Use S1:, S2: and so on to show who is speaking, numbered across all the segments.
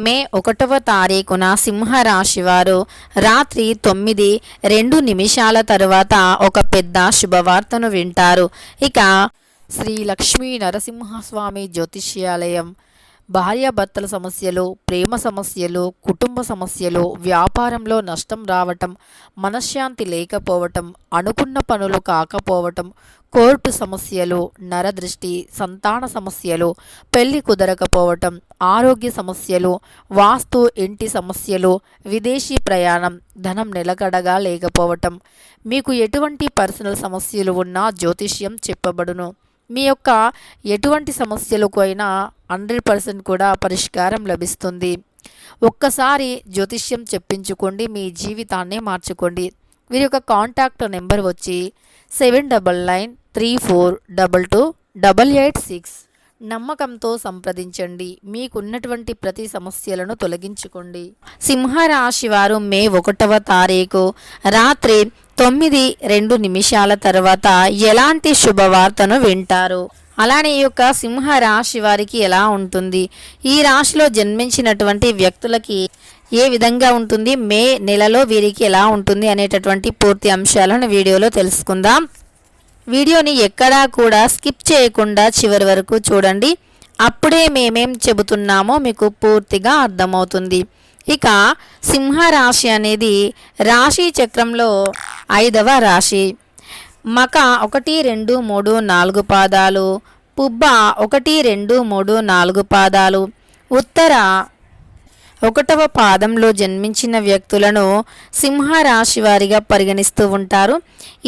S1: మే 1వ తారీఖున సింహరాశి వారు రాత్రి 9:02 తరువాత ఒక పెద్ద శుభవార్తను వింటారు. ఇక శ్రీ లక్ష్మీ నరసింహస్వామి జ్యోతిష్యాలయం భార్యాభర్తల సమస్యలు, ప్రేమ సమస్యలు, కుటుంబ సమస్యలు, వ్యాపారంలో నష్టం రావటం, మనశ్శాంతి లేకపోవటం, అనుకున్న పనులు కాకపోవటం, కోర్టు సమస్యలు, నరదృష్టి, సంతాన సమస్యలు, పెళ్లి కుదరకపోవటం, ఆరోగ్య సమస్యలు, వాస్తు ఇంటి సమస్యలు, విదేశీ ప్రయాణం, ధనం నిలకడగా లేకపోవటం, మీకు ఎటువంటి పర్సనల్ సమస్యలు ఉన్నా జ్యోతిష్యం చెప్పబడును. మీ యొక్క ఎటువంటి సమస్యలకు అయినా 100% కూడా పరిష్కారం లభిస్తుంది. ఒక్కసారి జ్యోతిష్యం చెప్పించుకోండి, మీ జీవితాన్ని మార్చుకోండి. వీరి యొక్క కాంటాక్ట్ నెంబర్ వచ్చి 7993422886. నమ్మకంతో సంప్రదించండి, మీకున్నటువంటి ప్రతి సమస్యలను తొలగించుకోండి. సింహరాశి వారు మే 1వ తారీఖు రాత్రి 9:02 తర్వాత ఎలాంటి శుభవార్తను వింటారు, అలానే ఈ యొక్క సింహరాశి వారికి ఎలా ఉంటుంది, ఈ రాశిలో జన్మించినటువంటి వ్యక్తులకి ఏ విధంగా ఉంటుంది, మే నెలలో వీరికి ఎలా ఉంటుంది అనేటటువంటి పూర్తి అంశాలను వీడియోలో తెలుసుకుందాం. వీడియోని ఎక్కడా కూడా స్కిప్ చేయకుండా చివరి వరకు చూడండి, అప్పుడే మేమేం చెబుతున్నామో మీకు పూర్తిగా అర్థమవుతుంది. ఇక సింహరాశి అనేది రాశి చక్రంలో 5వ రాశి. మక 1, 2, 3, 4 పాదాలు, పుబ్బ 1, 2, 3, 4 పాదాలు, ఉత్తర 1వ పాదంలో జన్మించిన వ్యక్తులను సింహరాశి వారిగా పరిగణిస్తూ ఉంటారు.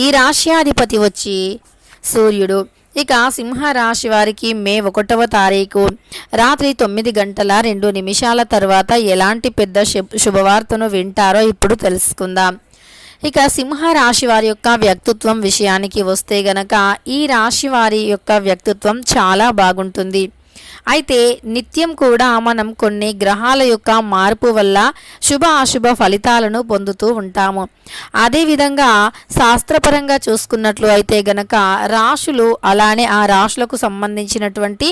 S1: ఈ రాశ్యాధిపతి వచ్చి సూర్యుడు. ఇక సింహరాశి వారికి మే 1వ తారీఖు రాత్రి 9:02 తర్వాత ఎలాంటి పెద్ద శుభవార్తను వింటారో ఇప్పుడు తెలుసుకుందాం. ఇక సింహరాశి వారి యొక్క వ్యక్తిత్వం విషయానికి వస్తే గనక ఈ రాశి వారి యొక్క వ్యక్తిత్వం చాలా బాగుంటుంది. అయితే నిత్యం కూడా మనం కొన్ని గ్రహాల యొక్క మార్పు వల్ల శుభ అశుభ ఫలితాలను పొందుతూ ఉంటాము. అదేవిధంగా శాస్త్రపరంగా చూసుకున్నట్లు అయితే గనక రాశులు, అలానే ఆ రాశులకు సంబంధించినటువంటి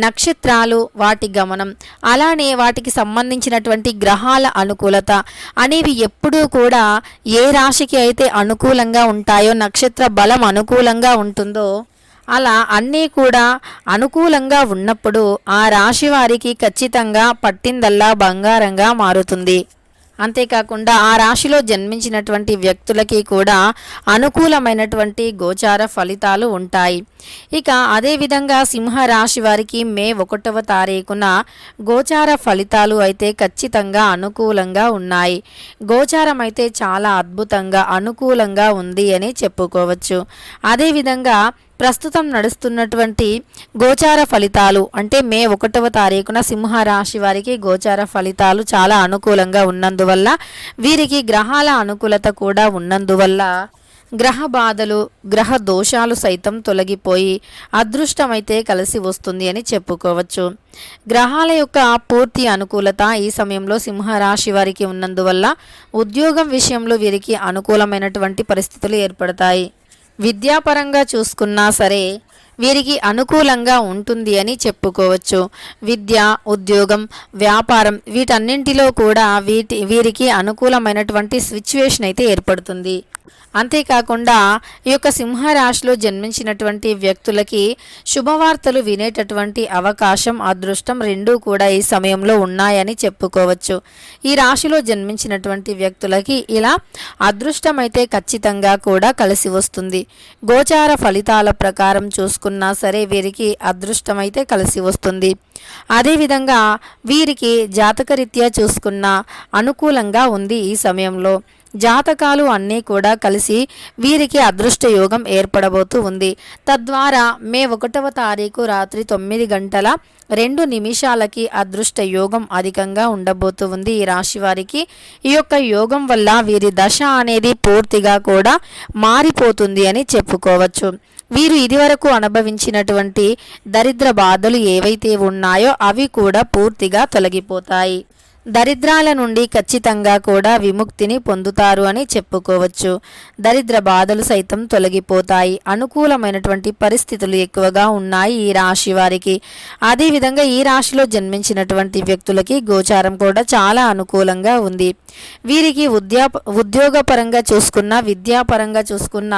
S1: నక్షత్రాలు, వాటి గమనం, అలానే వాటికి సంబంధించినటువంటి గ్రహాల అనుకూలత అనేవి ఎప్పుడూ కూడా ఏ రాశికి అయితే అనుకూలంగా ఉంటాయో, నక్షత్ర బలం అనుకూలంగా ఉంటుందో అలా అన్నీ కూడా అనుకూలంగా ఉన్నప్పుడు ఆ రాశి వారికి ఖచ్చితంగా పట్టిందల్లా బంగారంగా మారుతుంది. అంతేకాకుండా ఆ రాశిలో జన్మించినటువంటి వ్యక్తులకి కూడా అనుకూలమైనటువంటి గోచార ఫలితాలు ఉంటాయి. ఇక అదేవిధంగా సింహరాశి వారికి మే 1వ తారీఖున గోచార ఫలితాలు అయితే ఖచ్చితంగా అనుకూలంగా ఉన్నాయి. గోచారం అయితే చాలా అద్భుతంగా అనుకూలంగా ఉంది అని చెప్పుకోవచ్చు. అదేవిధంగా ప్రస్తుతం నడుస్తున్నటువంటి గోచార ఫలితాలు అంటే మే 1వ తారీఖున సింహరాశి వారికి గోచార ఫలితాలు చాలా అనుకూలంగా ఉన్నందువల్ల, వీరికి గ్రహాల అనుకూలత కూడా ఉన్నందువల్ల గ్రహ బాధలు, గ్రహ దోషాలు సైతం తొలగిపోయి అదృష్టమైతే కలిసి వస్తుంది అని చెప్పుకోవచ్చు. గ్రహాల యొక్క పూర్తి అనుకూలత ఈ సమయంలో సింహరాశి వారికి ఉన్నందువల్ల ఉద్యోగం విషయంలో వీరికి అనుకూలమైనటువంటి పరిస్థితులు ఏర్పడతాయి. విద్యాపరంగా చూసుకున్నా సరే వీరికి అనుకూలంగా ఉంటుంది అని చెప్పుకోవచ్చు. విద్య, ఉద్యోగం, వ్యాపారం వీటన్నింటిలో కూడా వీరికి అనుకూలమైనటువంటి సిచ్యువేషన్ అయితే ఏర్పడుతుంది. అంతేకాకుండా ఈ యొక్క సింహరాశిలో జన్మించినటువంటి వ్యక్తులకి శుభవార్తలు వినేటటువంటి అవకాశం, అదృష్టం రెండూ కూడా ఈ సమయంలో ఉన్నాయని చెప్పుకోవచ్చు. ఈ రాశిలో జన్మించినటువంటి వ్యక్తులకి ఇలా అదృష్టం అయితే ఖచ్చితంగా కూడా కలిసి వస్తుంది. గోచార ఫలితాల ప్రకారం చూసుకున్నా సరే వీరికి అదృష్టం అయితే కలిసి వస్తుంది. అదేవిధంగా వీరికి జాతకరీత్యా చూసుకున్నా అనుకూలంగా ఉంది. ఈ సమయంలో జాతకాలు అన్నీ కూడా కలిసి వీరికి అదృష్ట యోగం ఏర్పడబోతూ ఉంది. తద్వారా మే 1వ తారీఖు రాత్రి 9:02 అదృష్ట యోగం అధికంగా ఉండబోతూ ఉంది ఈ రాశి వారికి. ఈ యొక్క యోగం వల్ల వీరి దశ అనేది పూర్తిగా కూడా మారిపోతుంది అని చెప్పుకోవచ్చు. వీరు ఇదివరకు అనుభవించినటువంటి దరిద్ర బాధలు ఏవైతే ఉన్నాయో అవి కూడా పూర్తిగా తొలగిపోతాయి. దరిద్రాల నుండి ఖచ్చితంగా కూడా విముక్తిని పొందుతారు అని చెప్పుకోవచ్చు. దరిద్ర బాధలు సైతం తొలగిపోతాయి. అనుకూలమైనటువంటి పరిస్థితులు ఎక్కువగా ఉన్నాయి ఈ రాశి వారికి. అదేవిధంగా ఈ రాశిలో జన్మించినటువంటి వ్యక్తులకి గోచారం కూడా చాలా అనుకూలంగా ఉంది. వీరికి ఉద్యోగపరంగా చూసుకున్న, విద్యాపరంగా చూసుకున్న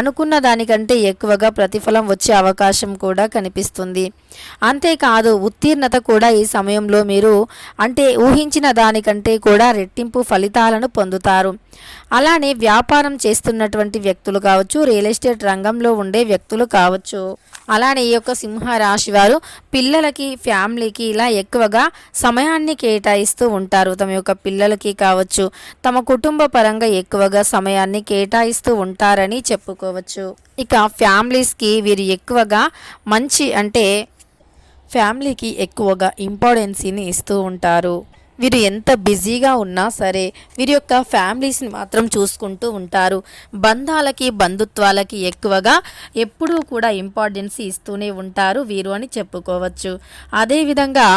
S1: అనుకున్న దానికంటే ఎక్కువగా ప్రతిఫలం వచ్చే అవకాశం కూడా కనిపిస్తుంది. అంతేకాదు ఉత్తీర్ణత కూడా ఈ సమయంలో మీరు అంటే ఊహించిన దానికంటే కూడా రెట్టింపు ఫలితాలను పొందుతారు. అలానే వ్యాపారం చేస్తున్నటువంటి వ్యక్తులు కావచ్చు, రియల్ ఎస్టేట్ రంగంలో ఉండే వ్యక్తులు కావచ్చు, అలానే ఈ యొక్క సింహ రాశి వారు పిల్లలకి, ఫ్యామిలీకి ఇలా ఎక్కువగా సమయాన్ని కేటాయిస్తూ ఉంటారు. తమ యొక్క పిల్లలకి కావచ్చు, తమ కుటుంబ పరంగా ఎక్కువగా సమయాన్ని కేటాయిస్తూ ఉంటారని చెప్పుకోవచ్చు. ఇక ఫ్యామిలీస్కి వీరు ఎక్కువగా మంచి అంటే ఫ్యామిలీకి ఎక్కువగా ఇంపార్టెన్సీని ఇస్తూ ఉంటారు. వీరు ఎంత బిజీగా ఉన్నా సరే వీరి యొక్క ఫ్యామిలీస్ని మాత్రం చూసుకుంటూ ఉంటారు. బంధాలకి, బంధుత్వాలకి ఎక్కువగా ఎప్పుడూ కూడా ఇంపార్టెన్స్ ఇస్తూనే ఉంటారు వీరు అని చెప్పుకోవచ్చు. అదేవిధంగా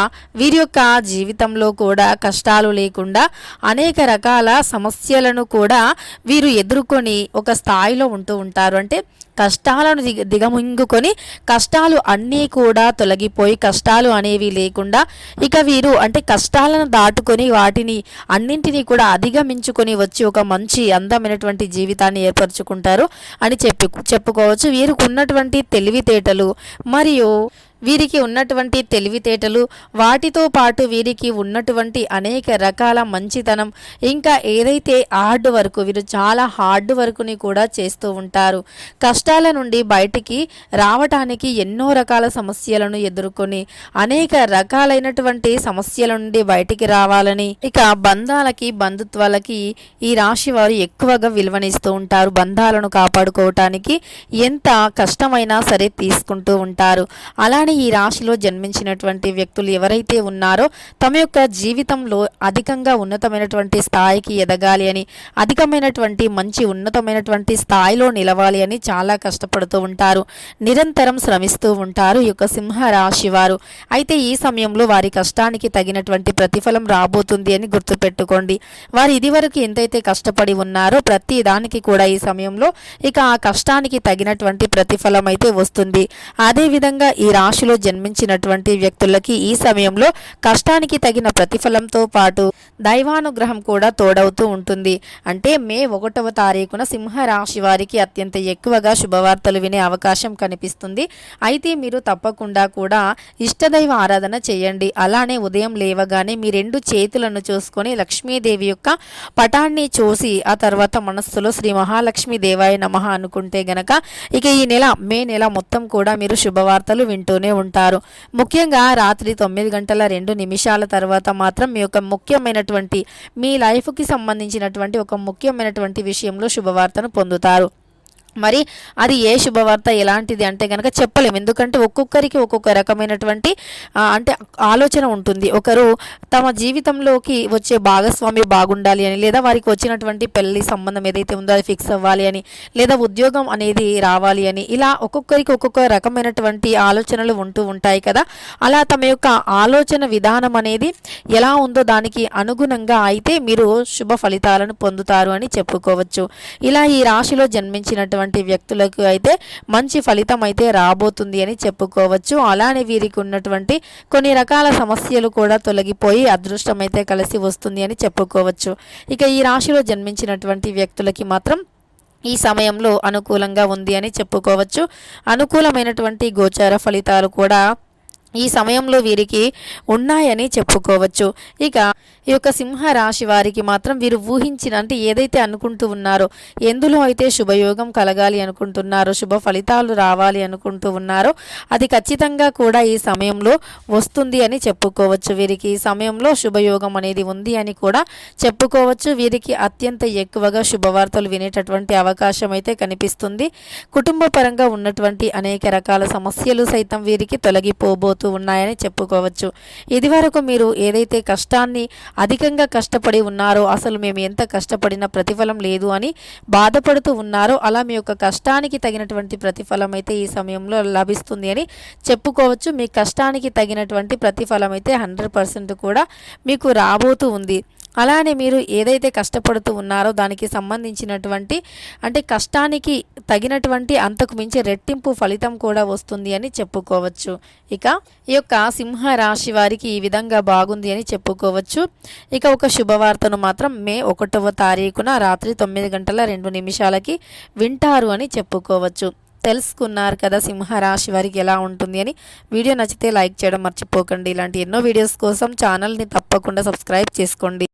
S1: వీరి యొక్క జీవితంలో కూడా కష్టాలు లేకుండా అనేక రకాల సమస్యలను కూడా వీరు ఎదుర్కొని ఒక స్థాయిలో ఉంటూ ఉంటారు. అంటే కష్టాలను దిగమింగుకొని కష్టాలు అన్నీ కూడా తొలగిపోయి కష్టాలు అనేవి లేకుండా ఇక వీరు అంటే కష్టాలను దాటుకొని వాటిని అన్నింటినీ కూడా అధిగమించుకొని వచ్చి ఒక మంచి అందమైనటువంటి జీవితాన్ని ఏర్పరచుకుంటారు అని చెప్పుకోవచ్చు. వీరికి ఉన్నటువంటి తెలివితేటలు మరియు వీరికి ఉన్నటువంటి తెలివితేటలు వాటితో పాటు వీరికి ఉన్నటువంటి అనేక రకాల మంచితనం, ఇంకా ఏదైతే హార్డ్ వర్క్, వీరు చాలా హార్డ్ వర్క్ని కూడా చేస్తూ ఉంటారు. కష్టాల నుండి బయటికి రావటానికి ఎన్నో రకాల సమస్యలను ఎదుర్కొని అనేక రకాలైనటువంటి సమస్యల నుండి బయటికి రావాలని ఇక బంధాలకి, బంధుత్వాలకి ఈ రాశి వారు ఎక్కువగా విలువనిస్తూ ఉంటారు. బంధాలను కాపాడుకోవటానికి ఎంత కష్టమైనా సరే తీసుకుంటూ ఉంటారు. అలానే ఈ రాశిలో జన్మించినటువంటి వ్యక్తులు ఎవరైతే ఉన్నారో తమ యొక్క జీవితంలో అధికంగా ఉన్నతమైనటువంటి స్థాయికి ఎదగాలి అని, అధికమైనటువంటి మంచి ఉన్నతమైనటువంటి స్థాయిలో నిలవాలి అని చాలా కష్టపడుతూ ఉంటారు. నిరంతరం శ్రమిస్తూ ఉంటారు ఈ యొక్క సింహ రాశి వారు. అయితే ఈ సమయంలో వారి కష్టానికి తగినటువంటి ప్రతిఫలం రాబోతుంది అని గుర్తుపెట్టుకోండి. వారు ఇదివరకు ఎంతైతే కష్టపడి ఉన్నారో ప్రతి దానికి కూడా ఈ సమయంలో ఇక ఆ కష్టానికి తగినటువంటి ప్రతిఫలం అయితే వస్తుంది. అదేవిధంగా ఈ రాశిలో జన్మించినటువంటి వ్యక్తులకి ఈ సమయంలో కష్టానికి తగిన ప్రతిఫలంతో పాటు దైవానుగ్రహం కూడా తోడవుతూ ఉంటుంది. అంటే మే 1వ తారీఖున సింహ రాశి వారికి అత్యంత ఎక్కువగా శుభవార్తలు వినే అవకాశం కనిపిస్తుంది. అయితే మీరు తప్పకుండా కూడా ఇష్టదైవ ఆరాధన చేయండి. అలానే ఉదయం లేవగానే మీ 2 చేతులను చూసుకొని లక్ష్మీదేవి యొక్క పటాన్ని చూసి ఆ తర్వాత మనస్సులో శ్రీ మహాలక్ష్మి దేవాయ నమః అనుకుంటే గనక ఇక ఈ మే నెల మొత్తం కూడా మీరు శుభవార్తలు వింటూనే ఉంటారు. ముఖ్యంగా రాత్రి 9:02 తర్వాత మాత్రం మీ యొక్క ముఖ్యమైనటువంటి మీ లైఫ్కి సంబంధించినటువంటి ఒక ముఖ్యమైనటువంటి విషయంలో శుభవార్తను పొందుతారు. మరి అది ఏ శుభవార్త ఎలాంటిది అంటే కనుక చెప్పలేము. ఎందుకంటే ఒక్కొక్కరికి ఒక్కొక్క రకమైనటువంటి అంటే ఆలోచన ఉంటుంది. ఒకరు తమ జీవితంలోకి వచ్చే భాగస్వామి బాగుండాలి అని, లేదా వారికి వచ్చినటువంటి పెళ్లి సంబంధం ఏదైతే ఉందో అది ఫిక్స్ అవ్వాలి అని, లేదా ఉద్యోగం అనేది రావాలి అని, ఇలా ఒక్కొక్కరికి ఒక్కొక్క రకమైనటువంటి ఆలోచనలు ఉంటూ ఉంటాయి కదా. అలా తమ యొక్క ఆలోచన విధానం అనేది ఎలా ఉందో దానికి అనుగుణంగా అయితే మీరు శుభ ఫలితాలను పొందుతారు అని చెప్పుకోవచ్చు. ఇలా ఈ రాశిలో జన్మించినటువంటి వ్యక్తులకు అయితే మంచి ఫలితం అయితే రాబోతుంది అని చెప్పుకోవచ్చు. అలానే వీరికి ఉన్నటువంటి కొన్ని రకాల సమస్యలు కూడా తొలగిపోయి అదృష్టం అయితే కలిసి వస్తుంది అని చెప్పుకోవచ్చు. ఇక ఈ రాశిలో జన్మించినటువంటి వ్యక్తులకి మాత్రం ఈ సమయంలో అనుకూలంగా ఉంది అని చెప్పుకోవచ్చు. అనుకూలమైనటువంటి గోచార ఫలితాలు కూడా ఈ సమయంలో వీరికి ఉన్నాయని చెప్పుకోవచ్చు. ఇక ఈ యొక్క సింహ రాశి వారికి మాత్రం వీరు ఊహించిన అంటే ఏదైతే అనుకుంటూ ఉన్నారో, ఎందులో అయితే శుభయోగం కలగాలి అనుకుంటున్నారో, శుభ ఫలితాలు రావాలి అనుకుంటూ ఉన్నారో అది ఖచ్చితంగా కూడా ఈ సమయంలో వస్తుంది అని చెప్పుకోవచ్చు. వీరికి ఈ సమయంలో శుభయోగం అనేది ఉంది అని కూడా చెప్పుకోవచ్చు. వీరికి అత్యంత ఎక్కువగా శుభవార్తలు వినేటటువంటి అవకాశం అయితే కనిపిస్తుంది. కుటుంబ పరంగా ఉన్నటువంటి అనేక రకాల సమస్యలు సైతం వీరికి తొలగిపోబోతుంది. రాబోతూ ఉన్నాయని చెప్పుకోవచ్చు. ఇదివరకు మీరు ఏదైతే కష్టాన్ని అధికంగా కష్టపడి ఉన్నారో, అసలు మేము ఎంత కష్టపడినా ప్రతిఫలం లేదు అని బాధపడుతూ ఉన్నారో, అలా మీ యొక్క కష్టానికి తగినటువంటి ప్రతిఫలం అయితే ఈ సమయంలో లభిస్తుంది అని చెప్పుకోవచ్చు. మీ కష్టానికి తగినటువంటి ప్రతిఫలం అయితే 100% కూడా మీకు రాబోతూ ఉంది. అలానే మీరు ఏదైతే కష్టపడుతూ ఉన్నారో దానికి సంబంధించినటువంటి అంటే కష్టానికి తగినటువంటి అంతకు మించి రెట్టింపు ఫలితం కూడా వస్తుంది అని చెప్పుకోవచ్చు. ఇక ఈ యొక్క సింహ రాశి వారికి ఈ విధంగా బాగుంది అని చెప్పుకోవచ్చు. ఇక ఒక శుభవార్తను మాత్రం మే 1వ తారీఖున రాత్రి 9:02 వింటారు అని చెప్పుకోవచ్చు. తెలుసుకున్నారు కదా సింహరాశి వారికి ఎలా ఉంటుంది అని. వీడియో నచ్చితే లైక్ చేయడం మర్చిపోకండి. ఇలాంటి ఎన్నో వీడియోస్ కోసం ఛానల్ని తప్పకుండా సబ్స్క్రైబ్ చేసుకోండి.